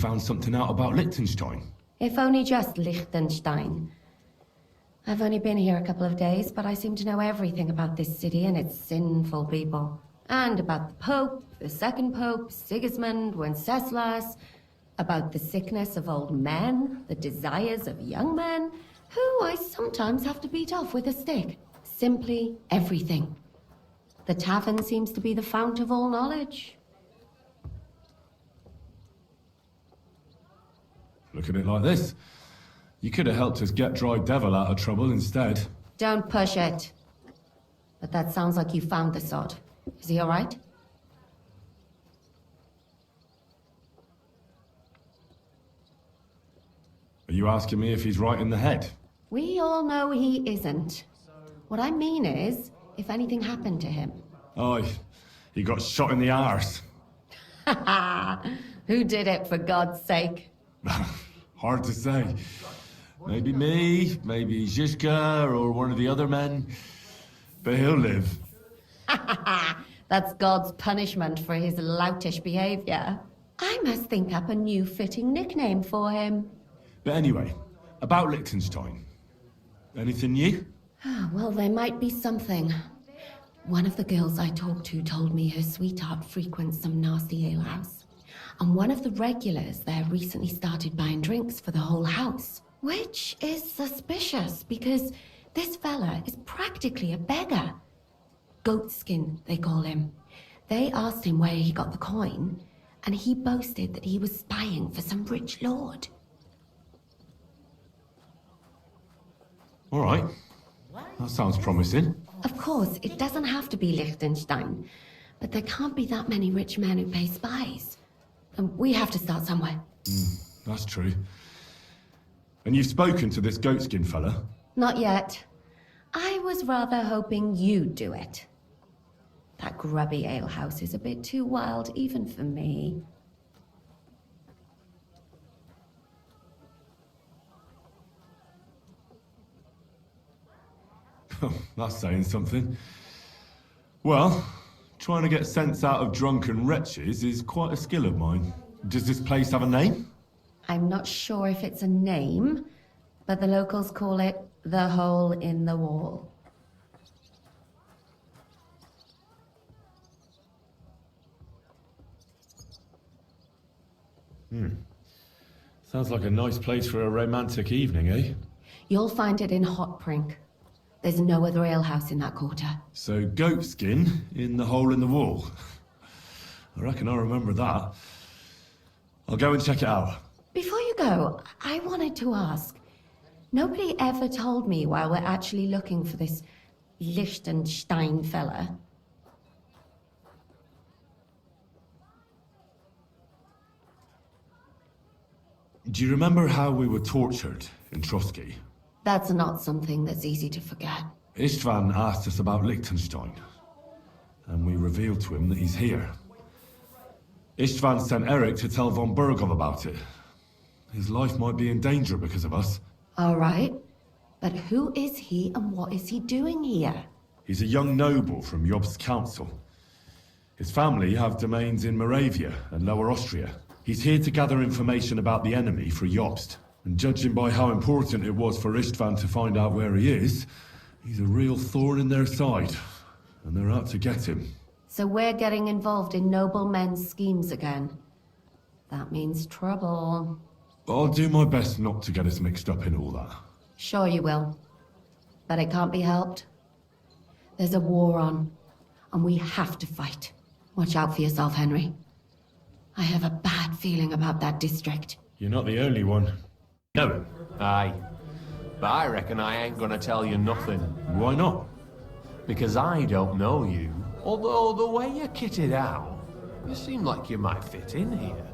Found something out about Liechtenstein. If only just Liechtenstein. I've only been here a couple of days, but I seem to know everything about this city and its sinful people. And about the Pope, the second Pope, Sigismund, Wenceslas, about the sickness of old men, the desires of young men, who I sometimes have to beat off with a stick. Simply everything. The tavern seems to be the fount of all knowledge. Look at it like this. You could have helped us get Dry Devil out of trouble instead. Don't push it. But that sounds like you found the sod. Is he all right? Are you asking me if he's right in the head? We all know he isn't. What I mean is, if anything happened to him. Oh, he got shot in the arse. Who did it, for God's sake? Hard to say. Maybe me, maybe Zizka, or one of the other men. But he'll live. That's God's punishment for his loutish behavior. I must think up a new fitting nickname for him. But anyway, about Liechtenstein. Anything new? Well, there might be something. One of the girls I talked to told me her sweetheart frequents some nasty alehouse. And one of the regulars there recently started buying drinks for the whole house. Which is suspicious, because this fella is practically a beggar. Goatskin, they call him. They asked him where he got the coin, and he boasted that he was spying for some rich lord. All right. That sounds promising. Of course, it doesn't have to be Liechtenstein, but there can't be that many rich men who pay spies. And we have to start somewhere. That's true. And you've spoken to this goatskin fella? Not yet. I was rather hoping you'd do it. That grubby alehouse is a bit too wild even for me. That's saying something. Well, trying to get sense out of drunken wretches is quite a skill of mine. Does this place have a name? I'm not sure if it's a name, but the locals call it the Hole in the Wall. Sounds like a nice place for a romantic evening, eh? You'll find it in Hotprink. There's no other alehouse in that quarter. So, goatskin in the hole in the wall. I reckon I remember that. I'll go and check it out. Before you go, I wanted to ask. Nobody ever told me why we're actually looking for this Liechtenstein fella. Do you remember how we were tortured in Trotsky? That's not something that's easy to forget. Istvan asked us about Liechtenstein, and we revealed to him that he's here. Istvan sent Eric to tell von Burgov about it. His life might be in danger because of us. All right, but who is he and what is he doing here? He's a young noble from Jobst's council. His family have domains in Moravia and Lower Austria. He's here to gather information about the enemy for Jobst. And judging by how important it was for Istvan to find out where he is, he's a real thorn in their side. And they're out to get him. So we're getting involved in noble men's schemes again. That means trouble. I'll do my best not to get us mixed up in all that. Sure you will. But it can't be helped. There's a war on, and we have to fight. Watch out for yourself, Henry. I have a bad feeling about that district. You're not the only one. Know him? Aye. But I reckon I ain't gonna tell you nothing. Why not? Because I don't know you. Although the way you're kitted out, you seem like you might fit in here.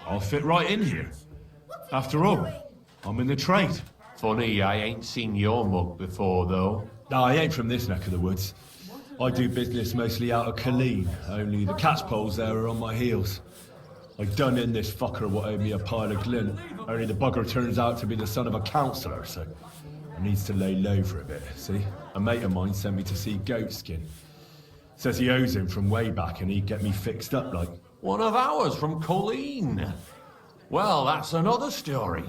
I'll fit right in here. After all, I'm in the trade. Funny, I ain't seen your mug before, though. No, I ain't from this neck of the woods. I do business mostly out of Colleen, only the catchpoles there are on my heels. I done in this fucker what owed me a pile of glint, only the bugger turns out to be the son of a councillor, so I needs to lay low for a bit, see? A mate of mine sent me to see Goatskin. Says he owes him from way back and he'd get me fixed up like. One of ours from Colleen. Well, that's another story.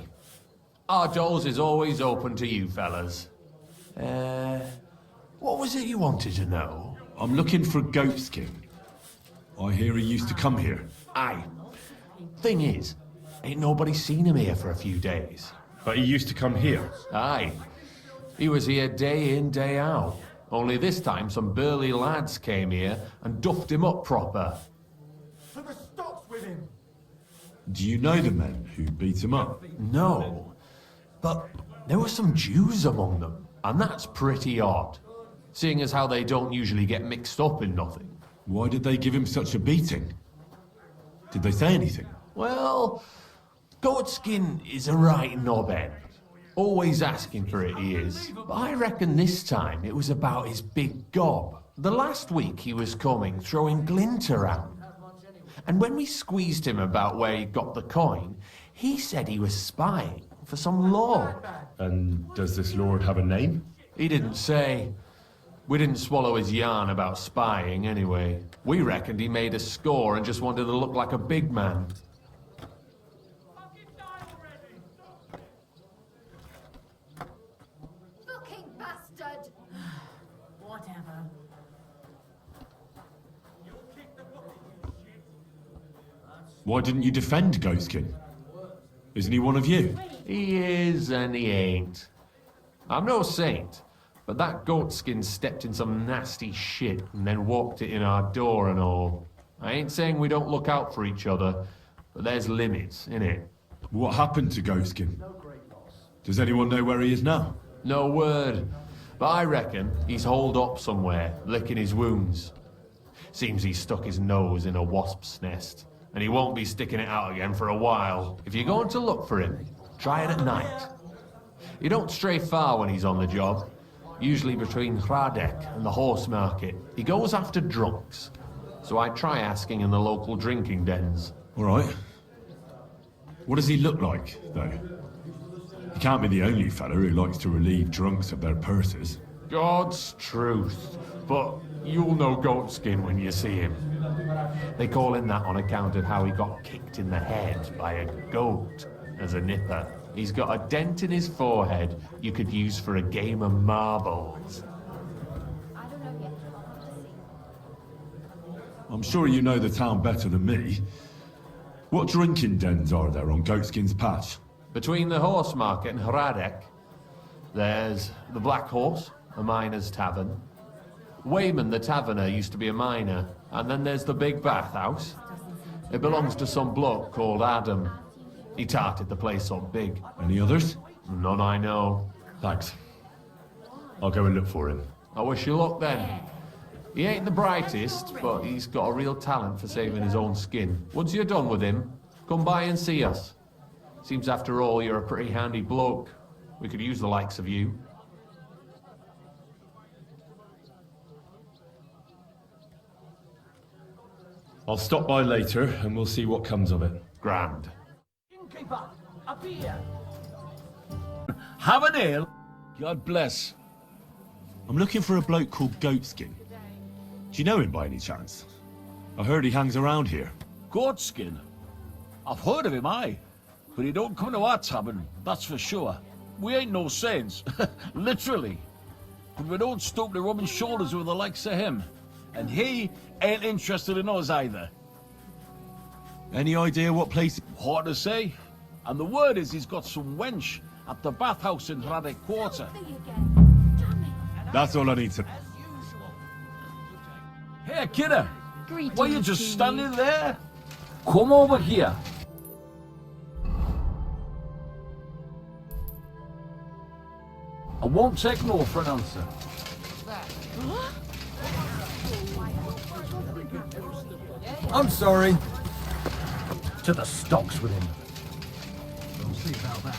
Our doors is always open to you fellas. What was it you wanted to know? I'm looking for Goatskin. I hear he used to come here. Aye. Thing is, ain't nobody seen him here for a few days. But he used to come here. Aye. He was here day in, day out. Only this time some burly lads came here and duffed him up proper. To the stocks with him! Do you know the men who beat him up? No. But there were some Jews among them, and that's pretty odd. Seeing as how they don't usually get mixed up in nothing. Why did they give him such a beating? Did they say anything? Well, Goatskin is a right knobhead. Always asking for it, he is. But I reckon this time it was about his big gob. The last week he was coming, throwing glint around. And when we squeezed him about where he got the coin, he said he was spying for some lord. And does this lord have a name? He didn't say. We didn't swallow his yarn about spying anyway. We reckoned he made a score and just wanted to look like a big man. Fucking bastard! Whatever. Why didn't you defend Goatskin? Isn't he one of you? He is and he ain't. I'm no saint, but that Goatskin stepped in some nasty shit and then walked it in our door and all. I ain't saying we don't look out for each other, but there's limits, innit? What happened to Goatskin? Does anyone know where he is now? No word, but I reckon he's holed up somewhere, licking his wounds. Seems he's stuck his nose in a wasp's nest, and he won't be sticking it out again for a while. If you're going to look for him, try it at night. You don't stray far when he's on the job. Usually between Hradek and the horse market. He goes after drunks. So I try asking in the local drinking dens. All right. What does he look like, though? He can't be the only fella who likes to relieve drunks of their purses. God's truth. But you'll know Goatskin when you see him. They call him that on account of how he got kicked in the head by a goat as a nipper. He's got a dent in his forehead you could use for a game of marbles. I don't know yet. I'll have to see. I'm sure you know the town better than me. What drinking dens are there on Goatskin's Patch? Between the horse market and Hradek, there's the Black Horse, a miner's tavern. Wayman the taverner used to be a miner, and then there's the Big Bathhouse. It belongs to some bloke called Adam. He tarted the place up big. Any others? None I know. Thanks. I'll go and look for him. I wish you luck then. He ain't the brightest, but he's got a real talent for saving his own skin. Once you're done with him, come by and see us. Seems after all you're a pretty handy bloke. We could use the likes of you. I'll stop by later and we'll see what comes of it. Grand. Innkeeper, a beer! Have an ale. God bless. I'm looking for a bloke called Goatskin. Do you know him by any chance? I heard he hangs around here. Goatskin. I've heard of him, aye. But he don't come to our tavern, that's for sure. We ain't no saints, literally. But we don't stoop to rubbing shoulders with the likes of him. And he ain't interested in us either. Any idea what place? Hard to say. And the word is he's got some wench at the bathhouse in Hradek Quarter. Me again. Damn it. That's all I need to... Hey, kidder. Greetings Why you just to standing there? Come over here. I won't take no for an answer. I'm sorry. To the stocks with him. We'll see about that.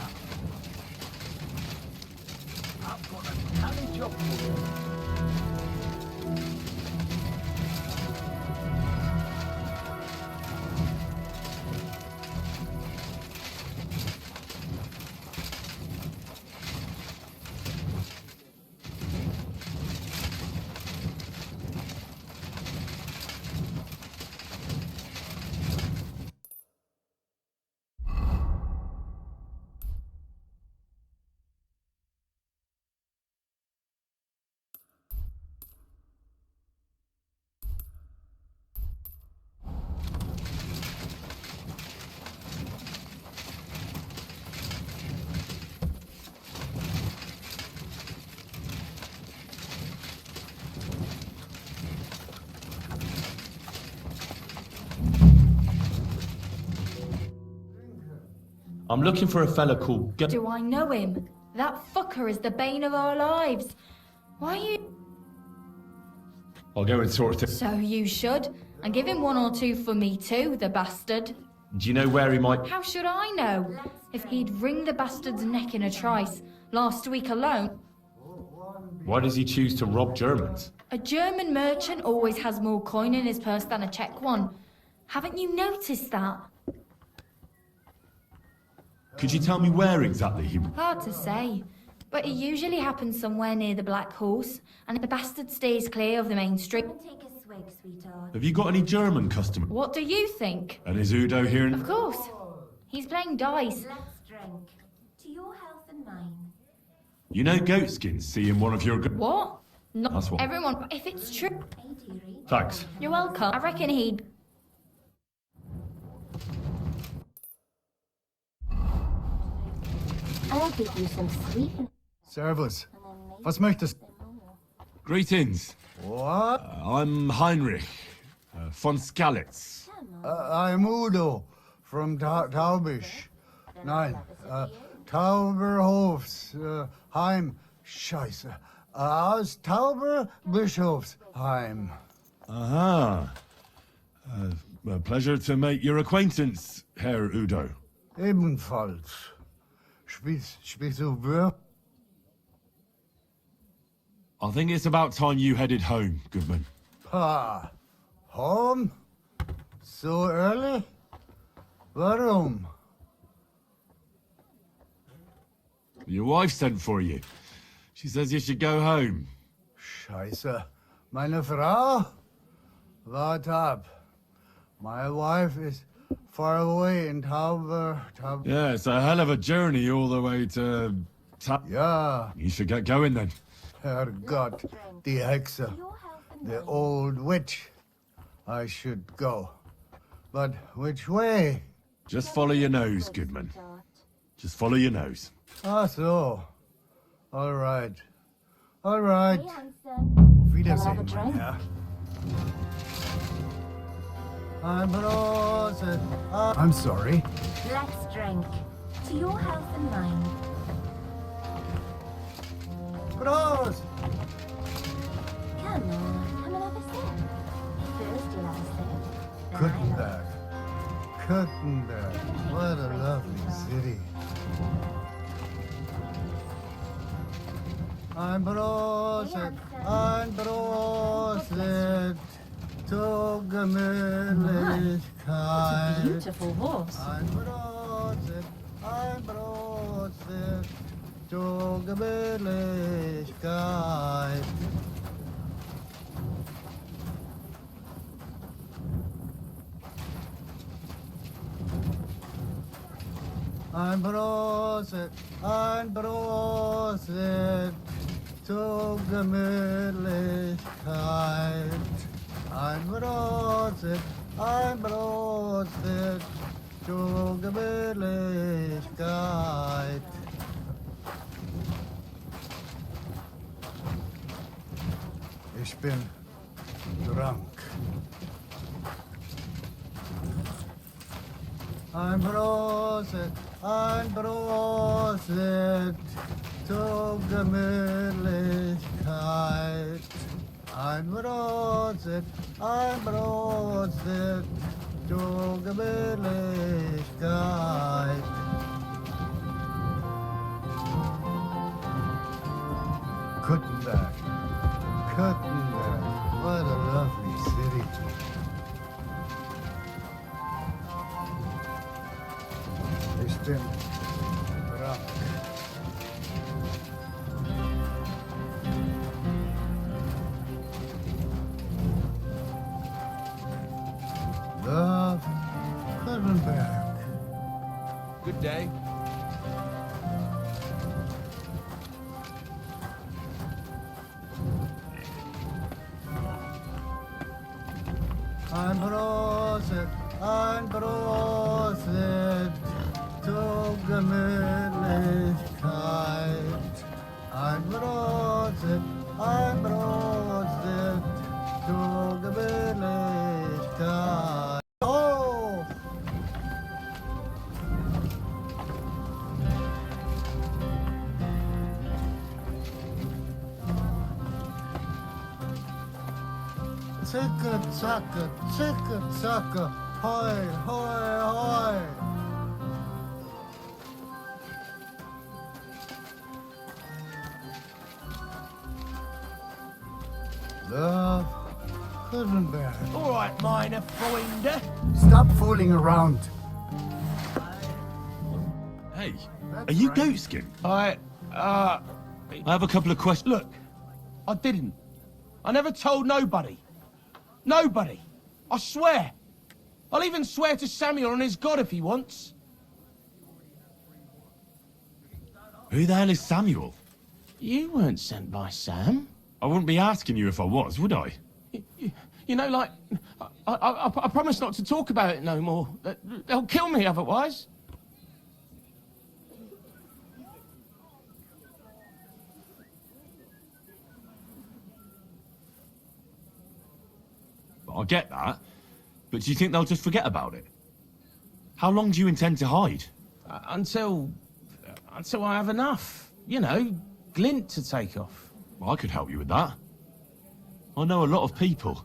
I've got a canny job for you. I'm looking for a fella called... Do I know him? That fucker is the bane of our lives. Why you... I'll go and sort it. So you should. And give him 1 or 2 for me too, the bastard. Do you know where he might... How should I know? If he'd wring the bastard's neck in a trice, last week alone. Why does he choose to rob Germans? A German merchant always has more coin in his purse than a Czech one. Haven't you noticed that? Could you tell me where exactly he... Hard to say. But it usually happens somewhere near the Black Horse, and the bastard stays clear of the main street. Take a swig, sweetheart. Have you got any German customers? What do you think? And is Udo here? Of course. He's playing dice. Let's drink. To your health and mine. You know Goatskin seeing one of your... What? Not That's what- everyone. If it's true. Hey, dearie. Thanks. You're welcome. I reckon he'd... I'll give you some sweet Servus. Was möchtest du? Greetings. What? I'm Heinrich von Skalitz. I'm Udo from Taubisch. Nein, Tauberhofs, Heim. Scheiße. Aus Tauberbischofsheim. Aha. A pleasure to make your acquaintance, Herr Udo. Ebenfalls. Spielst du Wörter? I think it's about time you headed home, Goodman. Ha. Home? So early? Warum? Your wife sent for you. She says you should go home. Scheiße. Meine Frau? Wart ab. My wife is far away in Tauber. Yeah, it's a hell of a journey all the way to... Yeah, You should get going then. Herrgott, die Hexe. The old witch. I should go. But which way? Just follow your nose, Goodman. Just follow your nose. Ah, so. All right. All right. Hey, handsome. Auf Wiedersehen, Have a mein drink? Herr. I'm sorry. Let's drink. To your health and mine. Prost! Come on, come and have a sip. First you'll have a sip. Then Kuttenberg. Kuttenberg. What a lovely city. Ein Prosit zur Gemütlichkeit. Beautiful horse. Ein Prosit zur Gemütlichkeit. Ein Prosit zur Gemütlichkeit. Ein Prosit zur Gemütlichkeit. Ich bin drunk. Ein Prosit zur Gemütlichkeit. Ein Prosit zur Gemütlichkeit. Kuttenberg. Kuttenberg. What a lovely city. Ich bin drunk. Love Kuttenberg. Good day. Ein Prosit zur Gemütlichkeit. Ein Prosit zur Gemütlichkeit. Oh! ticka, hoy, hoy, hoy. Love couldn't bear it. All right, minor finder. Stop fooling around. Hey, That's are you right. goatskin? I I have a couple of questions. look, I didn't. I never told nobody. Nobody. I swear. I'll even swear to Samuel and his God if he wants. Who the hell is Samuel? You weren't sent by Sam. I wouldn't be asking you if I was, would I? You know, like, I promise not to talk about it no more. They'll kill me otherwise. I get that, but do you think they'll just forget about it? How long do you intend to hide? Until I have enough. You know, glint to take off. Well, I could help you with that. I know a lot of people.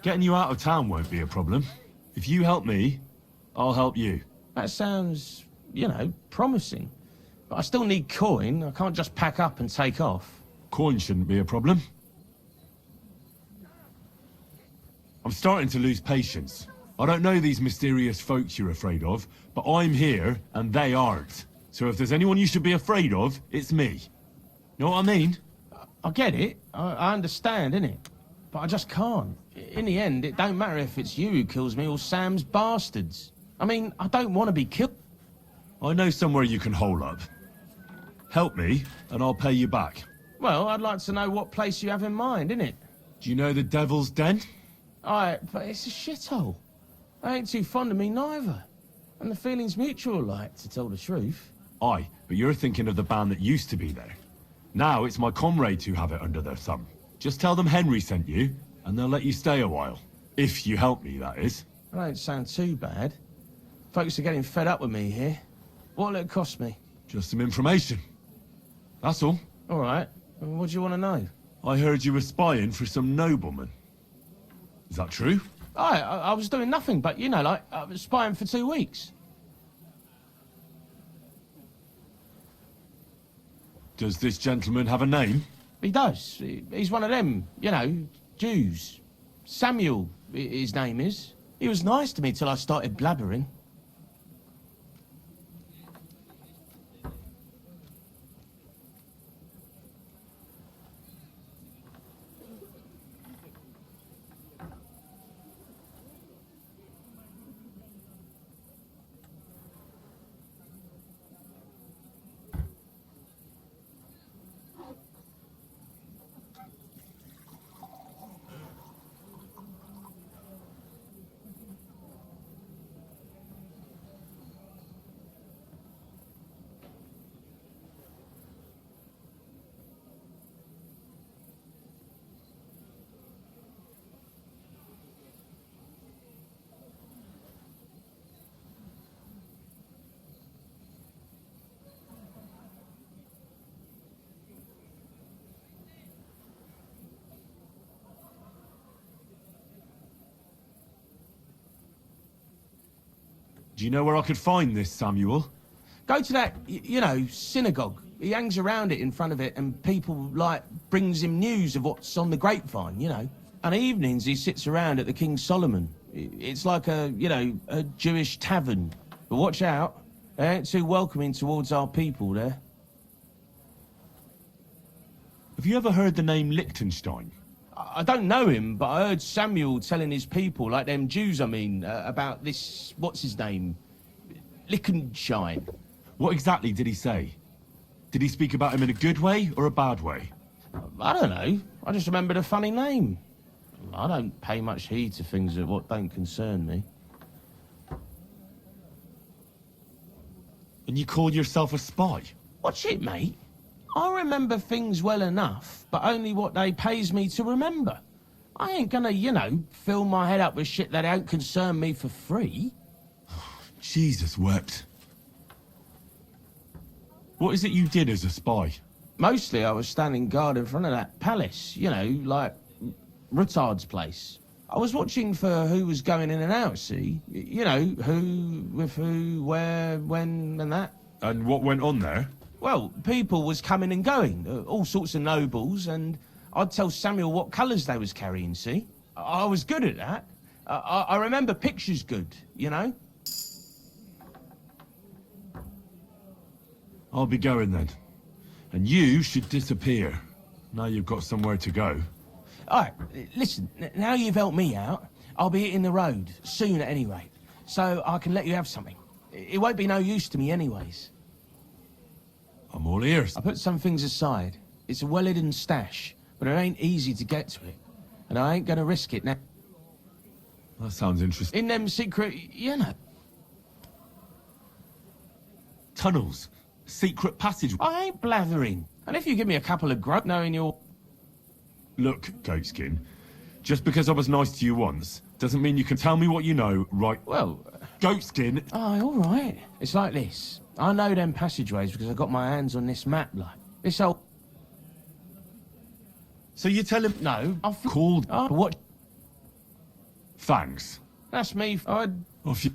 Getting you out of town won't be a problem. If you help me, I'll help you. That sounds, you know, promising. But I still need coin. I can't just pack up and take off. Coin shouldn't be a problem. I'm starting to lose patience. I don't know these mysterious folks you're afraid of, but I'm here and they aren't. So if there's anyone you should be afraid of, it's me. Know what I mean? I get it. I understand, innit? But I just can't. In the end, it don't matter if it's you who kills me or Sam's bastards. I mean, I don't want to be killed. I know somewhere you can hole up. Help me, and I'll pay you back. Well, I'd like to know what place you have in mind, innit? Do you know the Devil's Den? But it's a shithole. They ain't too fond of me neither. And the feeling's mutual, like, to tell the truth. Aye, but you're thinking of the band that used to be there. Now it's my comrades who have it under their thumb. Just tell them Henry sent you, and they'll let you stay a while. If you help me, that is. That don't sound too bad. Folks are getting fed up with me here. What'll it cost me? Just some information. That's all. All right. What do you want to know? I heard you were spying for some nobleman. Is that true? I was doing nothing but, you know, like, I was spying for 2 weeks. Does this gentleman have a name? He does. He's one of them, you know, Jews. Samuel, his name is. He was nice to me till I started blabbering. Do you know where I could find this Samuel? Go to that, you know, synagogue. He hangs around it in front of it and people, like, brings him news of what's on the grapevine, you know. And evenings he sits around at the King Solomon. It's like a, you know, a Jewish tavern. But watch out, they ain't too welcoming towards our people there. Have you ever heard the name Liechtenstein? I don't know him, but I heard Samuel telling his people, like them Jews, I mean, about this, what's his name? Liechtenstein. What exactly did he say? Did he speak about him in a good way or a bad way? I don't know. I just remembered a funny name. I don't pay much heed to things that what don't concern me. And you call yourself a spy? What's it, mate? I remember things well enough, but only what they pays me to remember. I ain't gonna, you know, fill my head up with shit that don't concern me for free. Jesus wept. What is it you did as a spy? Mostly I was standing guard in front of that palace, you know, like, Retard's place. I was watching for who was going in and out, see? You know, who, with who, where, when, and that. And what went on there? Well, people was coming and going, all sorts of nobles, and I'd tell Samuel what colours they was carrying, see? I was good at that. I remember pictures good, you know? I'll be going then. And you should disappear. Now you've got somewhere to go. All right, listen, now you've helped me out, I'll be hitting the road, soon at any rate, so I can let you have something. It won't be no use to me anyways. I'm all ears. I put some things aside. It's a well-hidden stash, but it ain't easy to get to it. And I ain't gonna risk it now. That sounds interesting. In them secret, you know. Tunnels. Secret passage. I ain't blathering. And if you give me a couple of grub knowing you're... Look, Goatskin, just because I was nice to you once, doesn't mean you can tell me what you know, right? Well... Goatskin! Oh, all right. It's like this. I know them passageways because I got my hands on this map, like. This old... So you tell him... No, I've... Called... Oh, what? Thanks. That's me. I'd... Off you...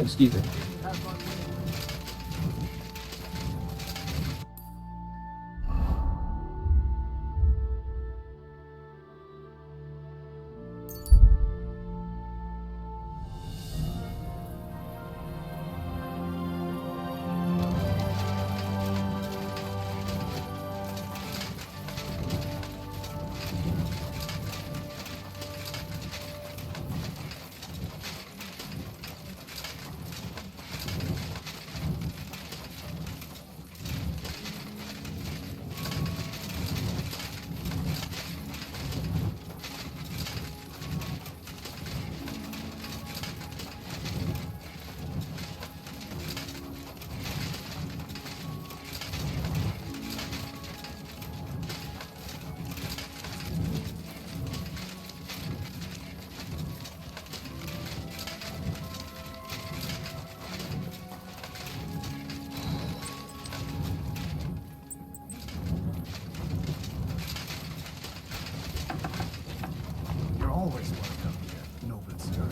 Excuse me. You're always welcome here, noble sir.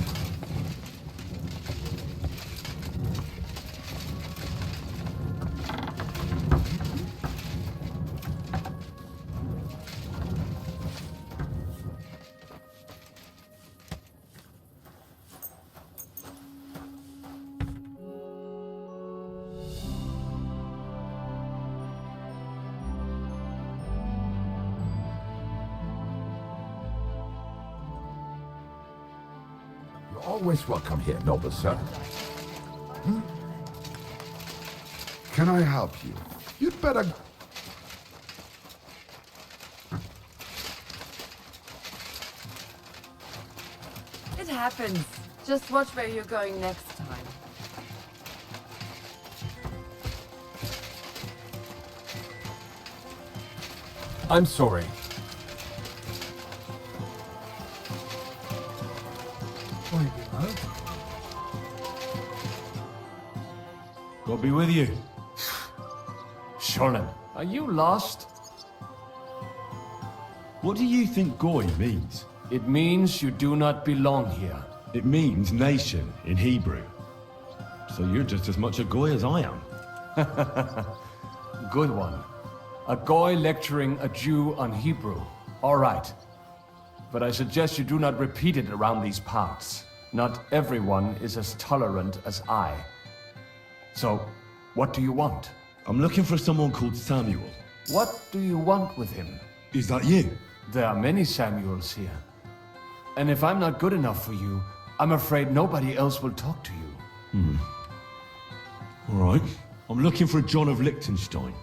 You're always welcome here, noble sir. Can I help you? You'd better... It happens. Just watch where you're going next time. I'm sorry. Why, you know? God be with you. Sherlin, are you lost? What do you think Goy means? It means you do not belong here. It means nation in Hebrew. So you're just as much a Goy as I am. Good one. A Goy lecturing a Jew on Hebrew. All right. But I suggest you do not repeat it around these parts. Not everyone is as tolerant as I. So, what do you want? I'm looking for someone called Samuel. What do you want with him? Is that you? There are many Samuels here. And if I'm not good enough for you, I'm afraid nobody else will talk to you. All right. I'm looking for John of Liechtenstein.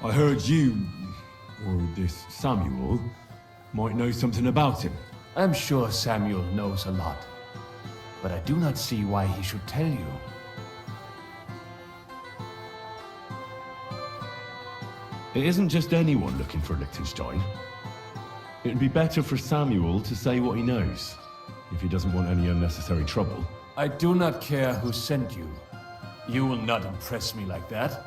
I heard you, or this Samuel, might know something about him. I'm sure Samuel knows a lot. But I do not see why he should tell you. It isn't just anyone looking for Liechtenstein. It'd be better for Samuel to say what he knows, if he doesn't want any unnecessary trouble. I do not care who sent you. You will not impress me like that.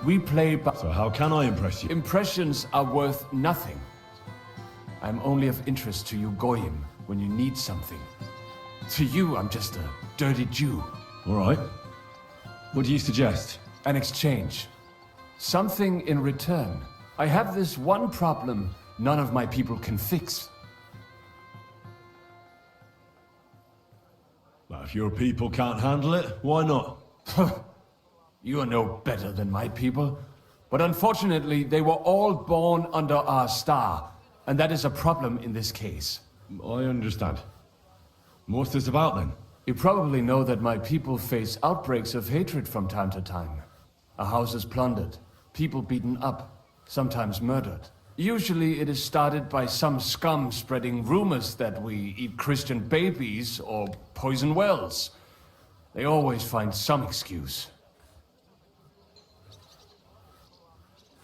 We play by... So how can I impress you? Impressions are worth nothing. I'm only of interest to you Goyim when you need something. To you, I'm just a dirty Jew. All right. What do you suggest? An exchange. Something in return. I have this one problem none of my people can fix. Well, if your people can't handle it, why not? You are no better than my people. But unfortunately, they were all born under our star, and that is a problem in this case. I understand. What's this about then? You probably know that my people face outbreaks of hatred from time to time. A house is plundered, people beaten up, sometimes murdered. Usually it is started by some scum spreading rumors that we eat Christian babies or poison wells. They always find some excuse.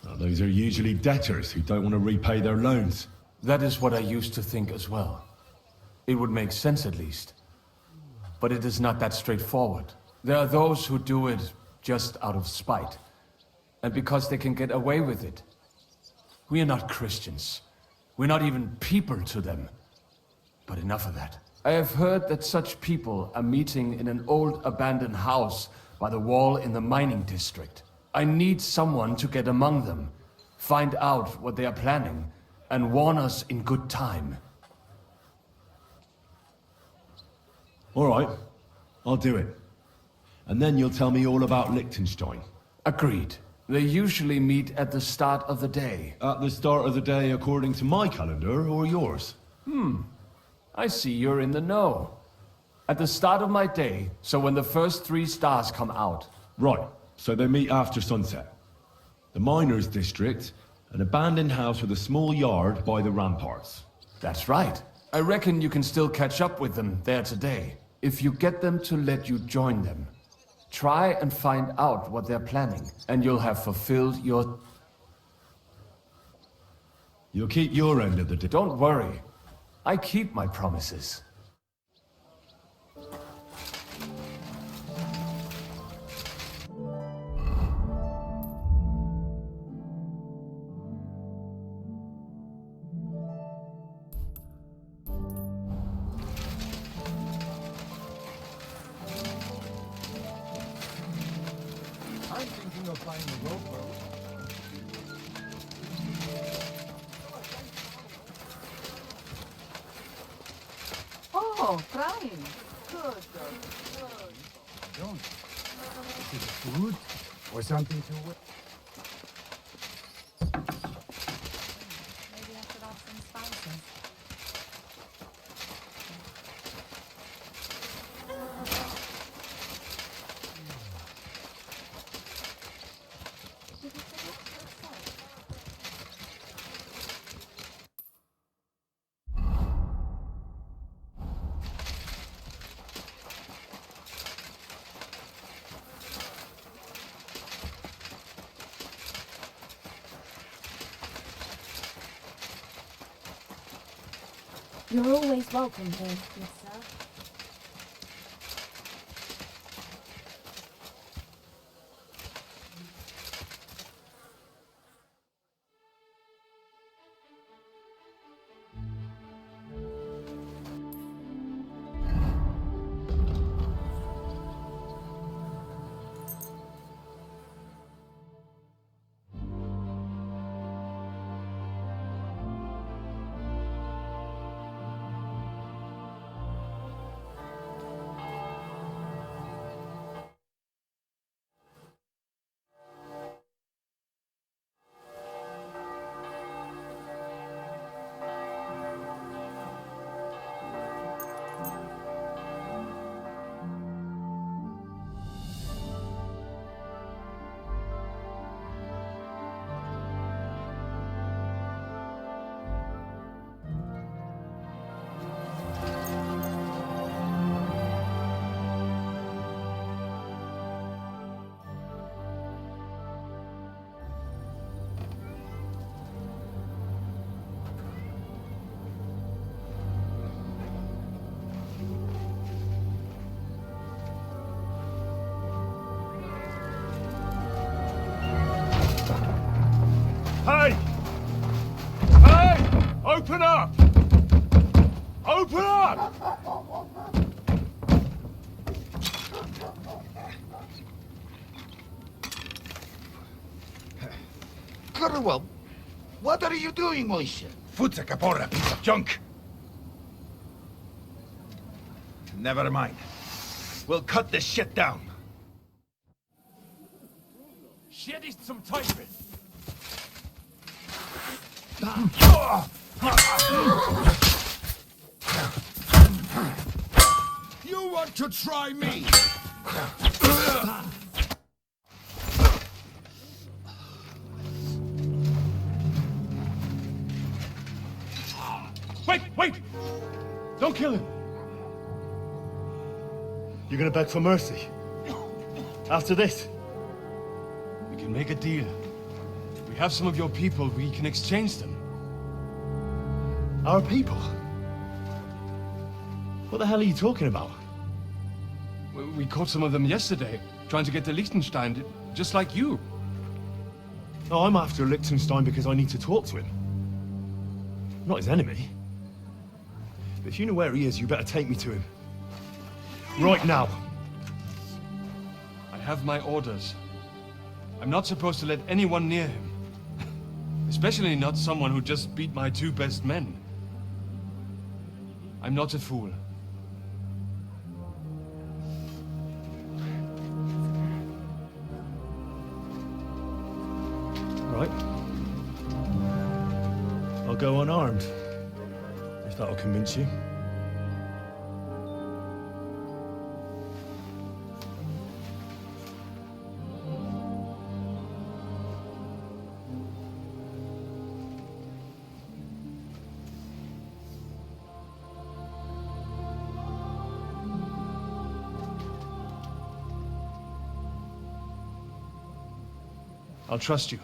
Well, those are usually debtors who don't want to repay their loans. That is what I used to think as well. It would make sense at least. But it is not that straightforward. There are those who do it just out of spite. And because they can get away with it. We are not Christians. We're not even people to them. But enough of that. I have heard that such people are meeting in an old abandoned house by the wall in the mining district. I need someone to get among them, find out what they are planning, and warn us in good time. All right, I'll do it. And then you'll tell me all about Liechtenstein. Agreed. They usually meet at the start of the day. At the start of the day according to my calendar, or yours? I see you're in the know. At the start of my day, so when the first 3 stars come out. Right, so they meet after sunset. The miners' district, an abandoned house with a small yard by the ramparts. That's right. I reckon you can still catch up with them there today, if you get them to let you join them. Try and find out what they're planning, and you'll have fulfilled your... You'll keep your end of the deal. Don't worry. I keep my promises. I'm thinking of buying a rowboat. Oh, Brian. Good, good. Don't. Is it food or something to wear? Maybe I should add some spices. You're always welcome here, good sir. Open up! Open up! Cornwell, what are you doing, Moishe? Futsa capora, piece of junk. Never mind. We'll cut this shit down. Shit is some typing. You want to try me? Wait! Don't kill him! You're gonna beg for mercy? After this? We can make a deal. We have some of your people, we can exchange them. Our people? What the hell are you talking about? We caught some of them yesterday, trying to get to Liechtenstein, just like you. No, I'm after Liechtenstein because I need to talk to him. I'm not his enemy. But if you know where he is, you better take me to him. Right now. I have my orders. I'm not supposed to let anyone near him. Especially not someone who just beat my 2 best men. I'm not a fool. Right. I'll go unarmed. If that'll convince you. I'll trust you.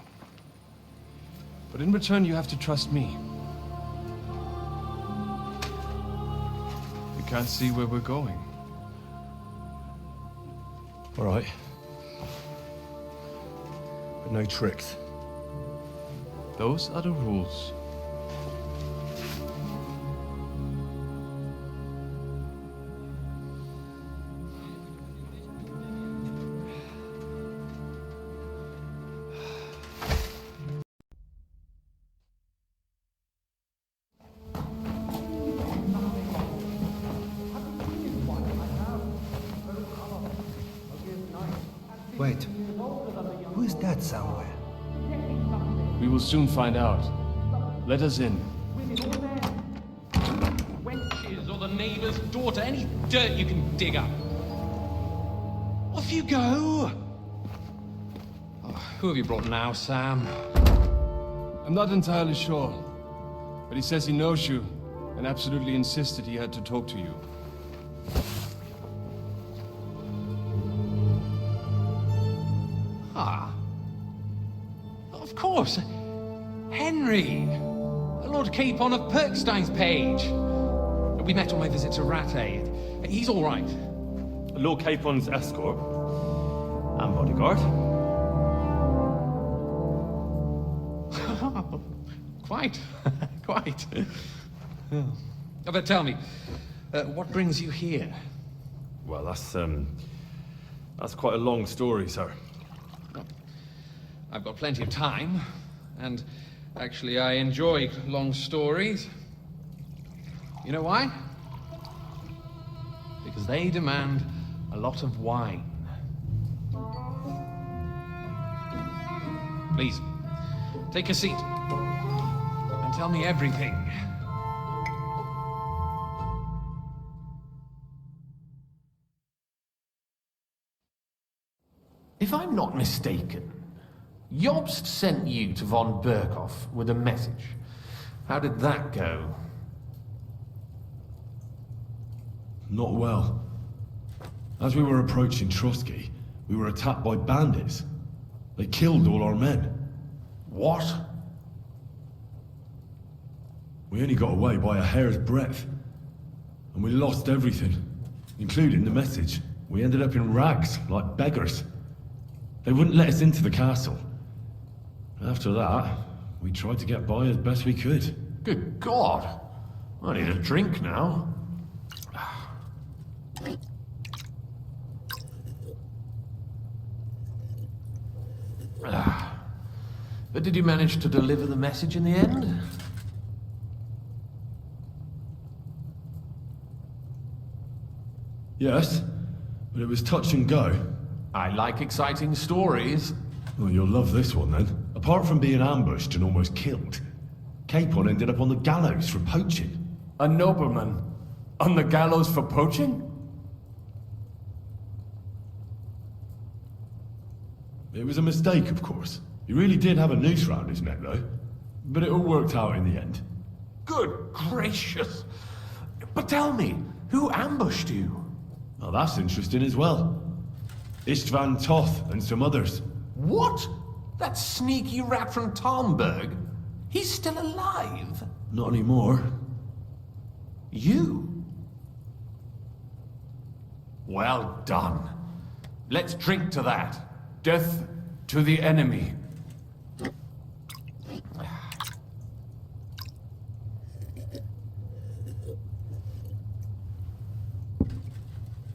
But in return, you have to trust me. You can't see where we're going. All right. But no tricks. Those are the rules. Wait. Who is that somewhere? We will soon find out. Let us in. Wenches or the neighbour's daughter, any dirt you can dig up. Off you go! Oh, who have you brought now, Sam? I'm not entirely sure. But he says he knows you, and absolutely insisted he had to talk to you. Ah. Of course. Henry. Lord Capon of Perkstein's page. We met on my visit to Rattay. He's all right. Lord Capon's escort. And bodyguard. Quite. Quite. But tell me, what brings you here? Well, that's quite a long story, sir. I've got plenty of time, and actually I enjoy long stories. You know why? Because they demand a lot of wine. Please, take a seat, and tell me everything. If I'm not mistaken, Jobst sent you to von Berkhoff with a message. How did that go? Not well. As we were approaching Trotsky, we were attacked by bandits. They killed all our men. What? We only got away by a hair's breadth. And we lost everything, including the message. We ended up in rags, like beggars. They wouldn't let us into the castle. After that, we tried to get by as best we could. Good God. I need a drink now. But did you manage to deliver the message in the end? Yes, but it was touch and go. I like exciting stories. Well, you'll love this one then. Apart from being ambushed and almost killed, Capon ended up on the gallows for poaching. A nobleman on the gallows for poaching? It was a mistake, of course. He really did have a noose round his neck, though. But it all worked out in the end. Good gracious. But tell me, who ambushed you? Well, that's interesting as well. Istvan Toth and some others. What? That sneaky rat from Talmberg? He's still alive? Not anymore. You? Well done. Let's drink to that. Death to the enemy.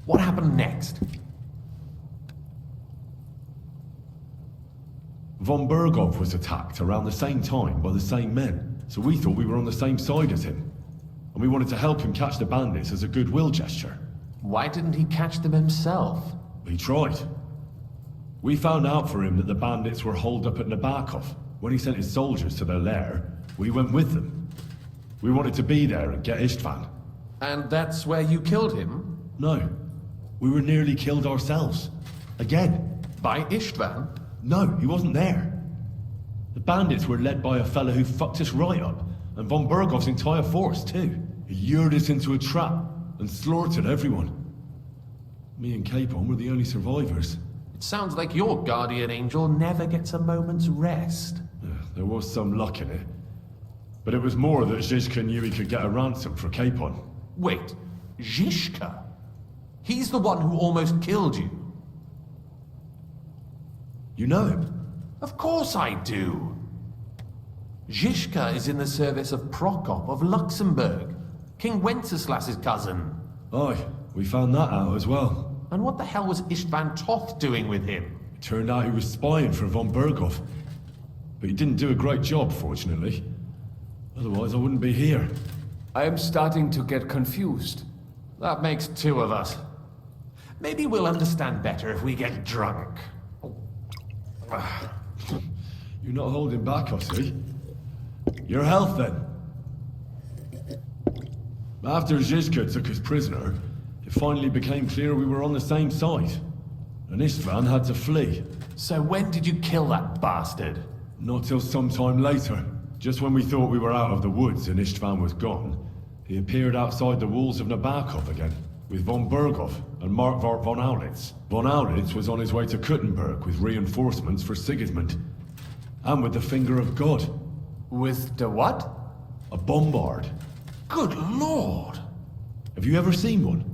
What happened next? Von Berghoff was attacked around the same time by the same men, so we thought we were on the same side as him. And we wanted to help him catch the bandits as a goodwill gesture. Why didn't he catch them himself? He tried. We found out for him that the bandits were holed up at Nabokov. When he sent his soldiers to their lair, we went with them. We wanted to be there and get Istvan. And that's where you killed him? No. We were nearly killed ourselves. Again. By Istvan? No, he wasn't there. The bandits were led by a fella who fucked us right up, and von Berghoff's entire force, too. He lured us into a trap and slaughtered everyone. Me and Capon were the only survivors. It sounds like your guardian angel never gets a moment's rest. There was some luck in it. But it was more that Zizka knew he could get a ransom for Capon. Wait, Zizka? He's the one who almost killed you. You know him? Of course I do. Zizka is in the service of Prokop of Luxembourg, King Wenceslas's cousin. Aye, we found that out as well. And what the hell was Istvan Toth doing with him? It turned out he was spying for von Berghoff. But he didn't do a great job, fortunately. Otherwise I wouldn't be here. I am starting to get confused. That makes two of us. Maybe we'll understand better if we get drunk. You're not holding back, I see. Your health, then. After Zizka took us prisoner, it finally became clear we were on the same side. And Istvan had to flee. So when did you kill that bastard? Not till some time later. Just when we thought we were out of the woods and Istvan was gone, he appeared outside the walls of Nabokov again, with von Berghoff and Markvart von Aulitz. Von Aulitz was on his way to Kuttenberg with reinforcements for Sigismund. And with the finger of God. With the what? A bombard. Good lord! Have you ever seen one?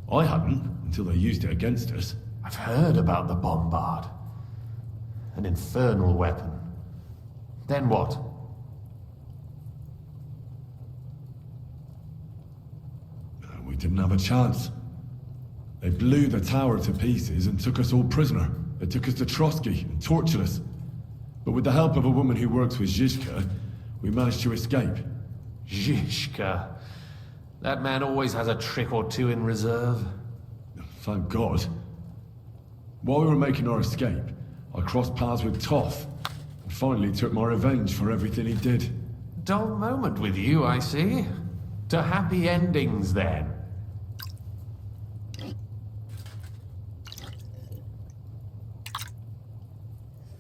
I hadn't, until they used it against us. I've heard about the bombard. An infernal weapon. Then what? We didn't have a chance. They blew the tower to pieces and took us all prisoner. They took us to Trotsky and tortured us. But with the help of a woman who works with Zizka, we managed to escape. Zizka. That man always has a trick or two in reserve. Thank God. While we were making our escape, I crossed paths with Toth, and finally took my revenge for everything he did. Dull moment with you, I see. To happy endings, then.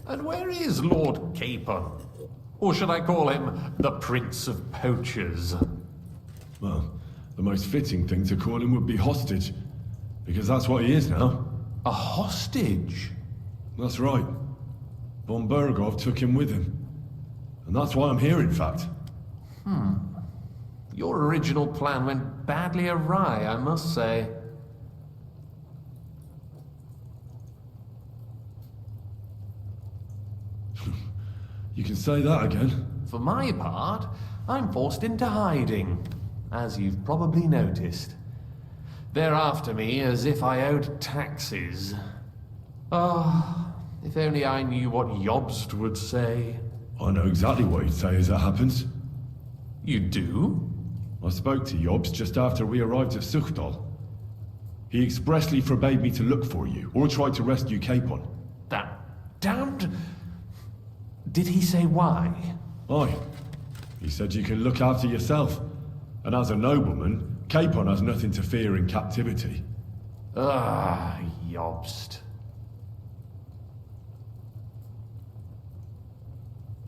And where is Lord Capon? Or should I call him the Prince of Poachers? Well, the most fitting thing to call him would be hostage, because that's what he is now. A hostage? That's right. Von Berghoff took him with him. And that's why I'm here, in fact. Your original plan went badly awry, I must say. You can say that again. For my part, I'm forced into hiding, as you've probably noticed. They're after me as if I owed taxes. Ah, if only I knew what Jobst would say. I know exactly what he'd say as it happens. You do? I spoke to Jobst just after we arrived at Suchdal. He expressly forbade me to look for you, or try to rescue Capon. That damned... Did he say why? Aye. He said you can look after yourself. And as a nobleman, Capon has nothing to fear in captivity. Ah, Jobst.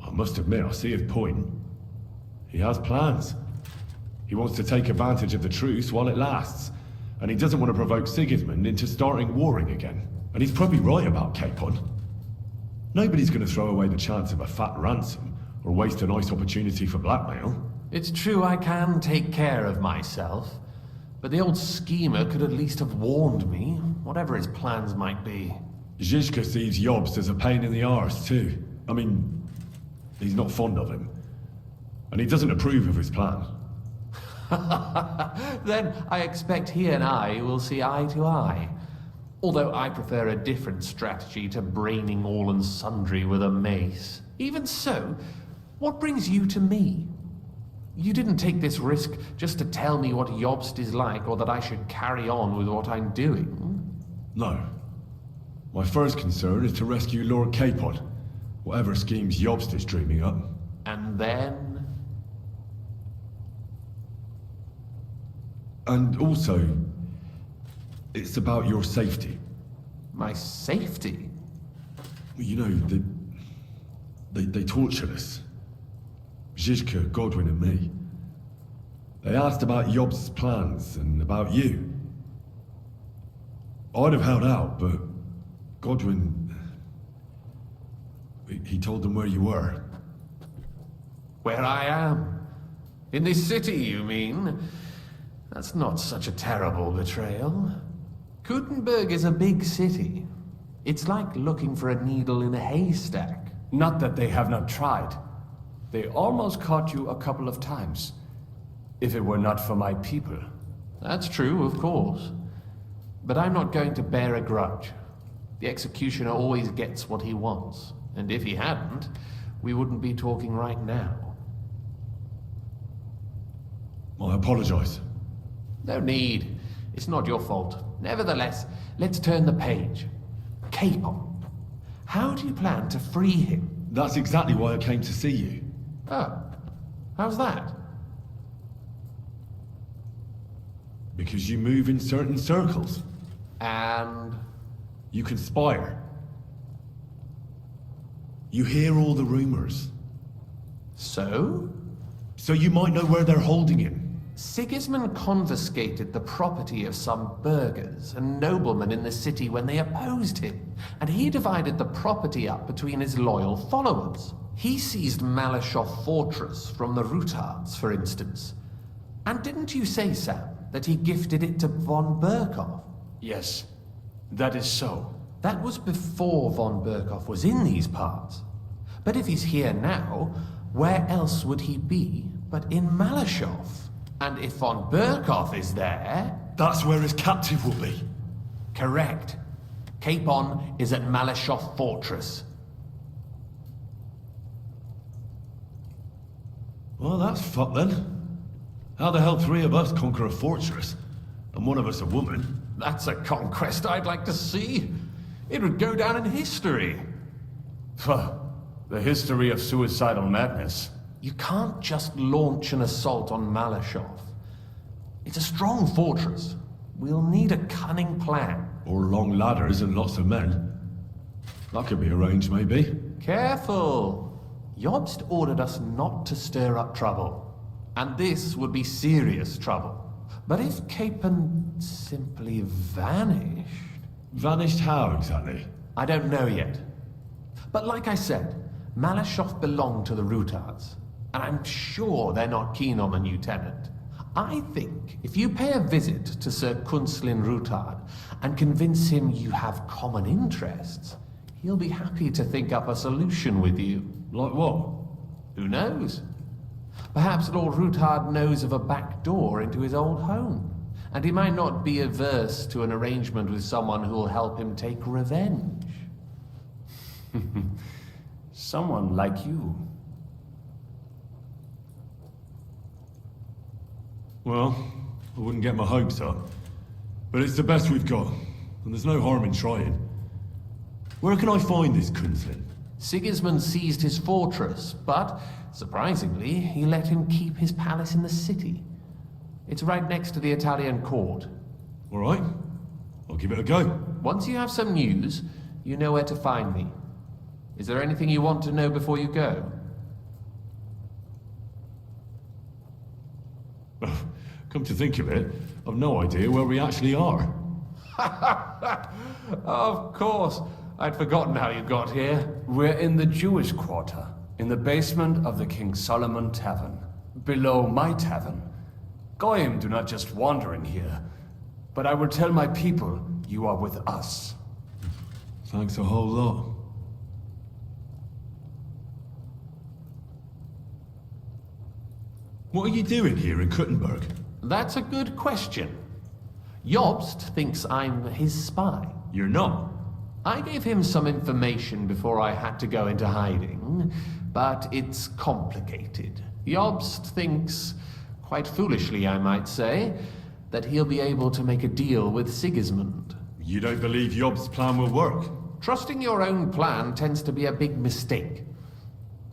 I must admit, I see his point. He has plans. He wants to take advantage of the truce while it lasts. And he doesn't want to provoke Sigismund into starting warring again. And he's probably right about Capon. Nobody's going to throw away the chance of a fat ransom, or waste a nice opportunity for blackmail. It's true I can take care of myself, but the old schemer could at least have warned me, whatever his plans might be. Zizka sees Jobst as a pain in the arse, too. I mean, he's not fond of him. And he doesn't approve of his plan. Then I expect he and I will see eye to eye. Although I prefer a different strategy to braining all and sundry with a mace. Even so, what brings you to me? You didn't take this risk just to tell me what Jobst is like, or that I should carry on with what I'm doing. No. My first concern is to rescue Lord Capon, whatever schemes Jobst is dreaming up. And then? And also, it's about your safety. My safety? You know, they tortured us. Zizka, Godwin and me. They asked about Jobst's plans and about you. I'd have held out, but Godwin... He told them where you were. Where I am? In this city, you mean? That's not such a terrible betrayal. Gutenberg is a big city. It's like looking for a needle in a haystack. Not that they have not tried. They almost caught you a couple of times. If it were not for my people. That's true, of course. But I'm not going to bear a grudge. The executioner always gets what he wants. And if he hadn't, we wouldn't be talking right now. I apologize. No need. It's not your fault. Nevertheless, let's turn the page. Capon. How do you plan to free him? That's exactly why I came to see you. Oh. How's that? Because you move in certain circles. And? You conspire. You hear all the rumors. So? So you might know where they're holding him. Sigismund confiscated the property of some burghers and noblemen in the city when they opposed him, and he divided the property up between his loyal followers. He seized Malashov Fortress from the Rutards, for instance. And didn't you say, Sam, that he gifted it to von Berkhoff? Yes, that is so. That was before von Berkhoff was in these parts. But if he's here now, where else would he be but in Malashov? And if von Berkhoff is there... That's where his captive will be. Correct. Capon is at Malashov Fortress. Well, that's fucked then. How the hell three of us conquer a fortress? And one of us a woman? That's a conquest I'd like to see. It would go down in history. The history of suicidal madness. You can't just launch an assault on Malashov. It's a strong fortress. We'll need a cunning plan. Or long ladders and lots of men. That could be arranged, maybe. Careful! Jobst ordered us not to stir up trouble. And this would be serious trouble. But if Capon simply vanished... Vanished how, exactly? I don't know yet. But like I said, Malashov belonged to the Rutards. And I'm sure they're not keen on the new tenant. I think if you pay a visit to Sir Kunslin Rutard and convince him you have common interests, he'll be happy to think up a solution with you. Like what? Who knows? Perhaps Lord Ruthard knows of a back door into his old home, and he might not be averse to an arrangement with someone who will help him take revenge. Someone like you. Well, I wouldn't get my hopes up. But it's the best we've got, and there's no harm in trying. Where can I find this Kunzlin? Sigismund seized his fortress, but, surprisingly, he let him keep his palace in the city. It's right next to the Italian court. All right, I'll give it a go. Once you have some news, you know where to find me. Is there anything you want to know before you go? Come to think of it, I've no idea where we actually are. Of course. I'd forgotten how you got here. We're in the Jewish quarter, in the basement of the King Solomon Tavern, below my tavern. Goyim do not just wander in here, but I will tell my people you are with us. Thanks a whole lot. What are you doing here in Kuttenberg? That's a good question. Jobst thinks I'm his spy. You're not. I gave him some information before I had to go into hiding, but it's complicated. Jobst thinks, quite foolishly I might say, that he'll be able to make a deal with Sigismund. You don't believe Job's plan will work? Trusting your own plan tends to be a big mistake.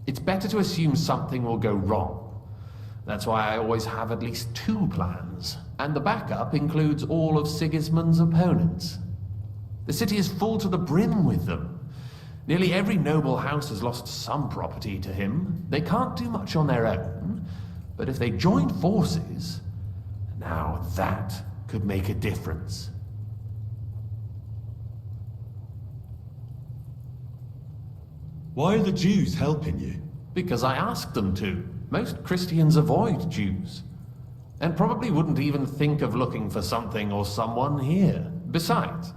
It's better to assume something will go wrong. That's why I always have at least 2 plans, and the backup includes all of Sigismund's opponents. The city is full to the brim with them. Nearly every noble house has lost some property to him. They can't do much on their own, but if they join forces, now that could make a difference. Why are the Jews helping you? Because I asked them to. Most Christians avoid Jews, and probably wouldn't even think of looking for something or someone here. Besides,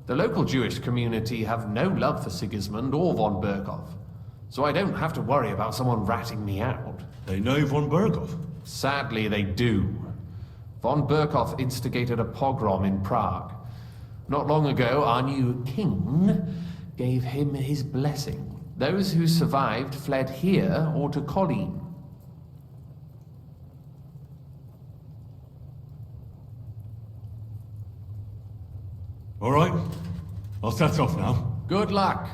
the local Jewish community have no love for Sigismund or von Berkhoff, so I don't have to worry about someone ratting me out. They know von Berkhoff? Sadly, they do. Von Berkhoff instigated a pogrom in Prague. Not long ago, our new king gave him his blessing. Those who survived fled here or to Kolin. All right, I'll set off now. Good luck.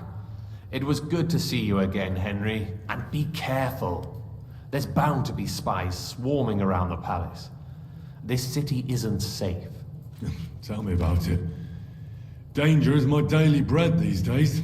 It was good to see you again, Henry. And be careful. There's bound to be spies swarming around the palace. This city isn't safe. Tell me about it. Danger is my daily bread these days.